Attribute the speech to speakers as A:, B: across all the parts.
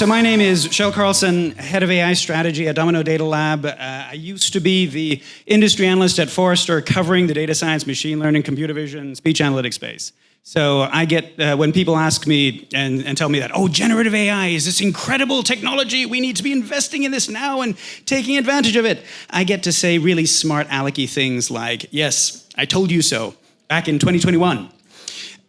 A: So my name is Kjell Carlsson, head of AI strategy at Domino Data Lab. I used to be the industry analyst at Forrester covering the data science, machine learning, computer vision, speech analytics space. So I get, when people ask me and tell me that, oh, generative AI is this incredible technology, we need to be investing in this now and taking advantage of it, I get to say really smart alecky things like, yes, I told you so, back in 2021.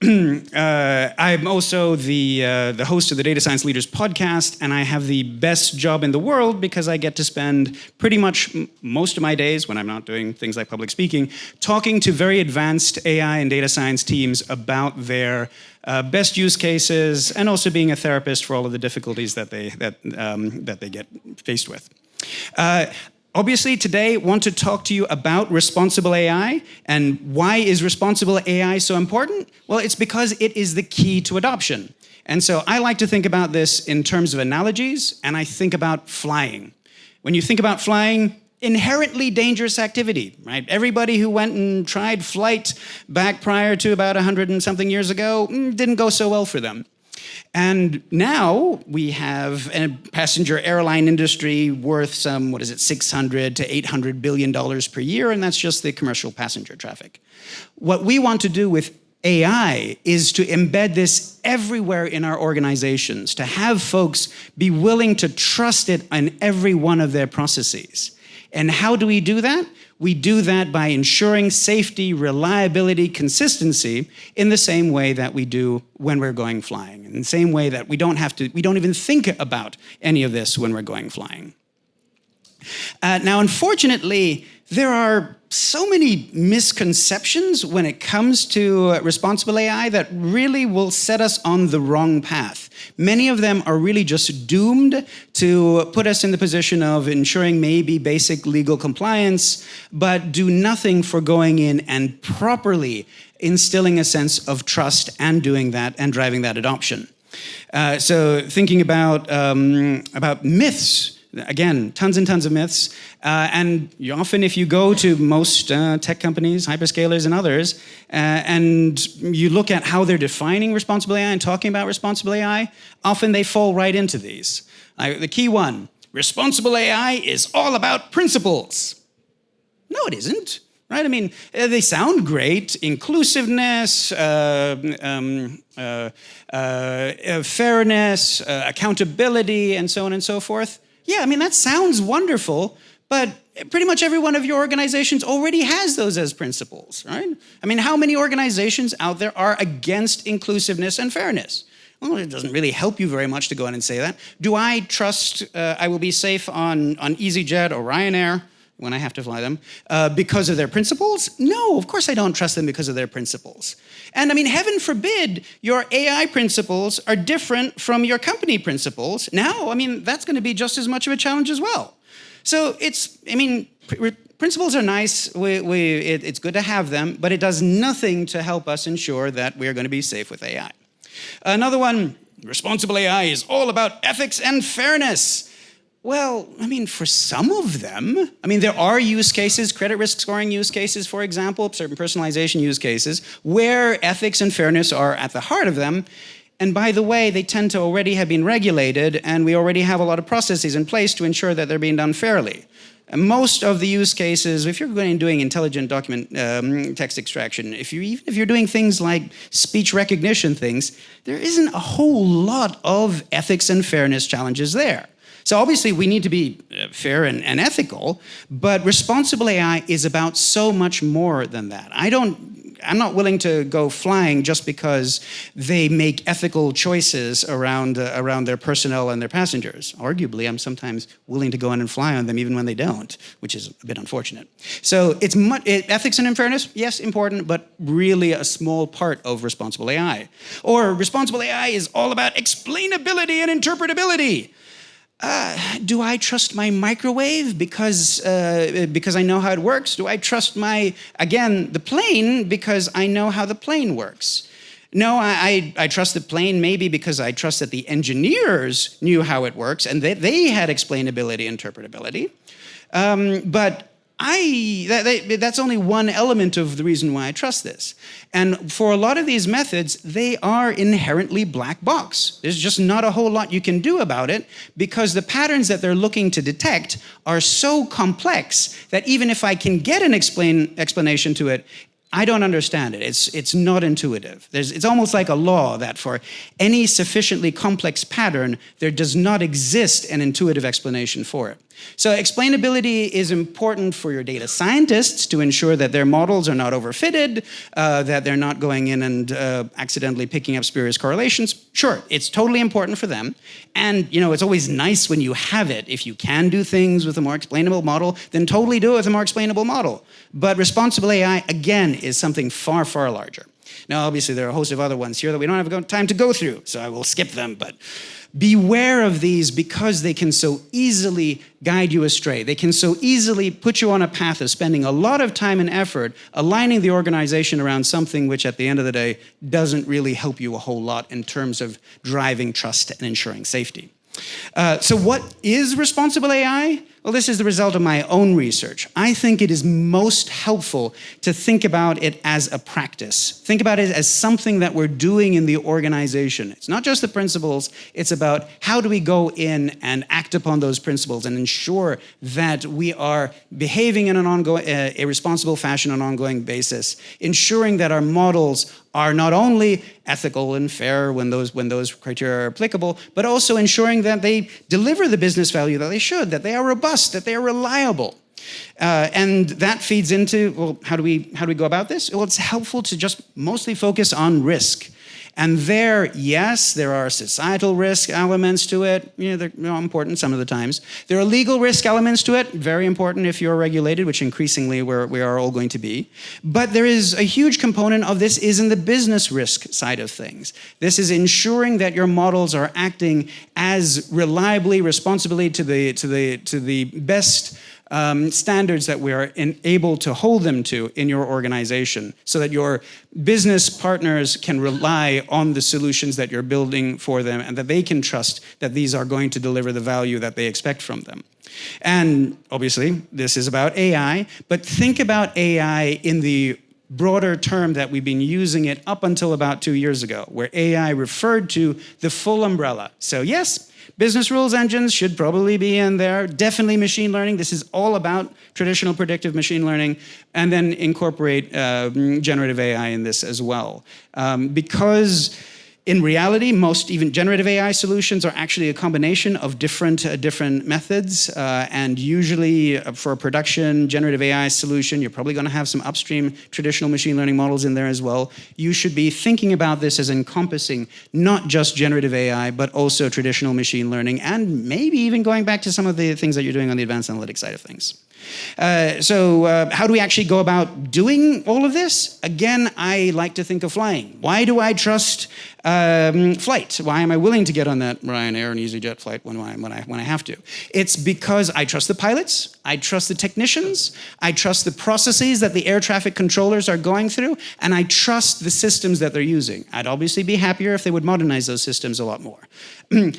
A: I'm also the host of the Data Science Leaders podcast, and I have the best job in the world because I get to spend pretty much most of my days, when I'm not doing things like public speaking, talking to very advanced AI and data science teams about their best use cases, and also being a therapist for all of the difficulties that they get faced with. Obviously, today, I want to talk to you about responsible AI. And why is responsible AI so important? Well, it's because it is the key to adoption. And so I like to think about this in terms of analogies, and I think about flying. When you think about flying, inherently dangerous activity, right? Everybody who went and tried flight back prior to about 100 and something years ago didn't go so well for them. And now we have a passenger airline industry worth some, what is it, $600 to $800 billion per year, and that's just the commercial passenger traffic. What we want to do with AI is to embed this everywhere in our organizations, to have folks be willing to trust it in every one of their processes. And how do we do that? We do that by ensuring safety, reliability, consistency in the same way that we do when we're going flying, in the same way that we don't even think about any of this when we're going flying. Now, unfortunately, there are so many misconceptions when it comes to responsible AI that really will set us on the wrong path. Many of them are really just doomed to put us in the position of ensuring maybe basic legal compliance, but do nothing for going in and properly instilling a sense of trust and doing that and driving that adoption. So thinking about myths. Again, tons and tons of myths. And you often, if you go to most tech companies, hyperscalers and others, and you look at how they're defining responsible AI and talking about responsible AI, often they fall right into these. The key one, responsible AI is all about principles. No, it isn't. Right? I mean, they sound great. Inclusiveness, fairness, accountability, and so on and so forth. Yeah, I mean, that sounds wonderful, but pretty much every one of your organizations already has those as principles, right? I mean, how many organizations out there are against inclusiveness and fairness? Well, it doesn't really help you very much to go in and say that. Do I trust I will be safe on EasyJet or Ryanair when I have to fly them, because of their principles? No, of course I don't trust them because of their principles. And I mean, heaven forbid your AI principles are different from your company principles. Now, I mean, that's going to be just as much of a challenge as well. So principles are nice, it's good to have them, but it does nothing to help us ensure that we're going to be safe with AI. Another one, responsible AI is all about ethics and fairness. Well, I mean, for some of them, I mean, there are use cases, credit risk scoring use cases, for example, certain personalization use cases, where ethics and fairness are at the heart of them. And by the way, they tend to already have been regulated, and we already have a lot of processes in place to ensure that they're being done fairly. And most of the use cases, if you're going and doing intelligent document text extraction, even if you're doing things like speech recognition things, there isn't a whole lot of ethics and fairness challenges there. So obviously we need to be fair and ethical, but responsible AI is about so much more than that. I'm not willing to go flying just because they make ethical choices around their personnel and their passengers. Arguably, I'm sometimes willing to go in and fly on them even when they don't, which is a bit unfortunate. So ethics and fairness, yes, important, but really a small part of responsible AI. Or responsible AI is all about explainability and interpretability. Do I trust my microwave because I know how it works? Do I trust the plane because I know how the plane works? No, I trust the plane maybe because I trust that the engineers knew how it works and they had explainability, interpretability. But that's only one element of the reason why I trust this. And for a lot of these methods, they are inherently black box. There's just not a whole lot you can do about it because the patterns that they're looking to detect are so complex that even if I can get an explanation to it, I don't understand it. It's not intuitive. It's almost like a law that for any sufficiently complex pattern, there does not exist an intuitive explanation for it. So explainability is important for your data scientists to ensure that their models are not overfitted, that they're not going in and accidentally picking up spurious correlations. Sure, it's totally important for them. And it's always nice when you have it. If you can do things with a more explainable model, then totally do it with a more explainable model. But responsible AI, again, is something far, far larger. Now, obviously, there are a host of other ones here that we don't have time to go through, so I will skip them. But beware of these because they can so easily guide you astray. They can so easily put you on a path of spending a lot of time and effort aligning the organization around something which at the end of the day doesn't really help you a whole lot in terms of driving trust and ensuring safety. So what is responsible AI? Well, this is the result of my own research. I think it is most helpful to think about it as a practice. Think about it as something that we're doing in the organization. It's not just the principles, it's about how do we go in and act upon those principles and ensure that we are behaving in an ongoing, a responsible fashion on an ongoing basis, ensuring that our models are not only ethical and fair when those criteria are applicable, but also ensuring that they deliver the business value that they should, that they are robust, that they are reliable. And that feeds into, well, how do we go about this? Well, it's helpful to just mostly focus on risk. And yes, there are societal risk elements to it. They're important some of the times. There are legal risk elements to it, very important if you're regulated, which increasingly we are all going to be. But there is a huge component of this is in the business risk side of things. This is ensuring that your models are acting as reliably, responsibly to the best standards that we are able to hold them to in your organization so that your business partners can rely on the solutions that you're building for them and that they can trust that these are going to deliver the value that they expect from them. And obviously, this is about AI, but think about AI in the broader term that we've been using it up until about 2 years ago, where AI referred to the full umbrella. So yes, business rules engines should probably be in there. Definitely machine learning. This is all about traditional predictive machine learning. And then incorporate generative AI in this as well. Because in reality, most even generative AI solutions are actually a combination of different methods. And usually for a production generative AI solution, you're probably going to have some upstream traditional machine learning models in there as well. You should be thinking about this as encompassing not just generative AI, but also traditional machine learning, and maybe even going back to some of the things that you're doing on the advanced analytics side of things. So how do we actually go about doing all of this? Again, I like to think of flying. Why do I trust flight? Why am I willing to get on that Ryanair and EasyJet flight when I have to? It's because I trust the pilots, I trust the technicians, I trust the processes that the air traffic controllers are going through, and I trust the systems that they're using. I'd obviously be happier if they would modernize those systems a lot more.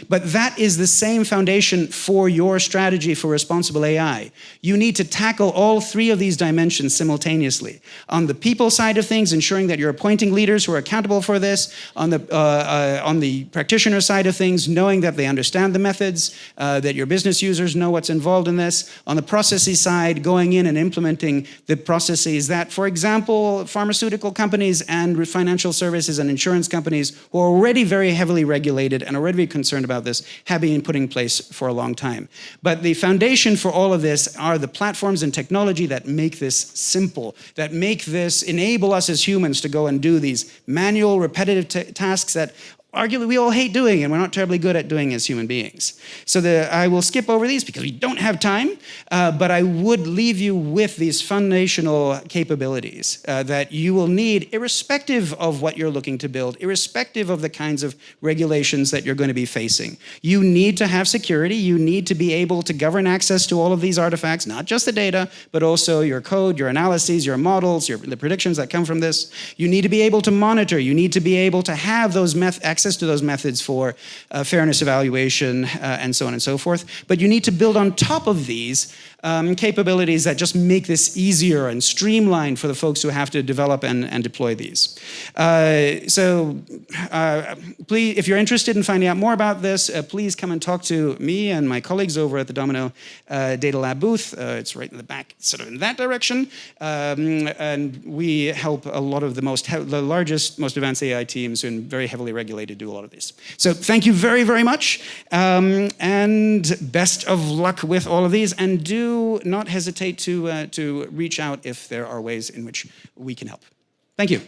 A: But that is the same foundation for your strategy for responsible AI. You need to tackle all three of these dimensions simultaneously. On the people side of things, ensuring that you're appointing leaders who are accountable for this. On the practitioner side of things, knowing that they understand the methods, that your business users know what's involved in this. On the processes side, going in and implementing the processes that, for example, pharmaceutical companies and financial services and insurance companies who are already very heavily regulated and already concerned about this have been put in place for a long time. But the foundation for all of this are the platforms and technology that make this simple, that make this enable us as humans to go and do these manual, repetitive tasks that arguably we all hate doing and we're not terribly good at doing as human beings. So I will skip over these because we don't have time, but I would leave you with these foundational capabilities that you will need irrespective of what you're looking to build, irrespective of the kinds of regulations that you're going to be facing. You need to have security. You need to be able to govern access to all of these artifacts, not just the data, but also your code, your analyses, your models, the predictions that come from this. You need to be able to monitor. You need to be able to have those access to those methods for fairness evaluation and so on and so forth. But you need to build on top of these capabilities that just make this easier and streamlined for the folks who have to develop and deploy these. Please, if you're interested in finding out more about this, please come and talk to me and my colleagues over at the Domino Data Lab booth. It's right in the back, sort of in that direction. And we help a lot of the largest, most advanced AI teams and very heavily regulated do a lot of this. So thank you very, very much. And best of luck with all of these. And do not hesitate to reach out if there are ways in which we can help. Thank you.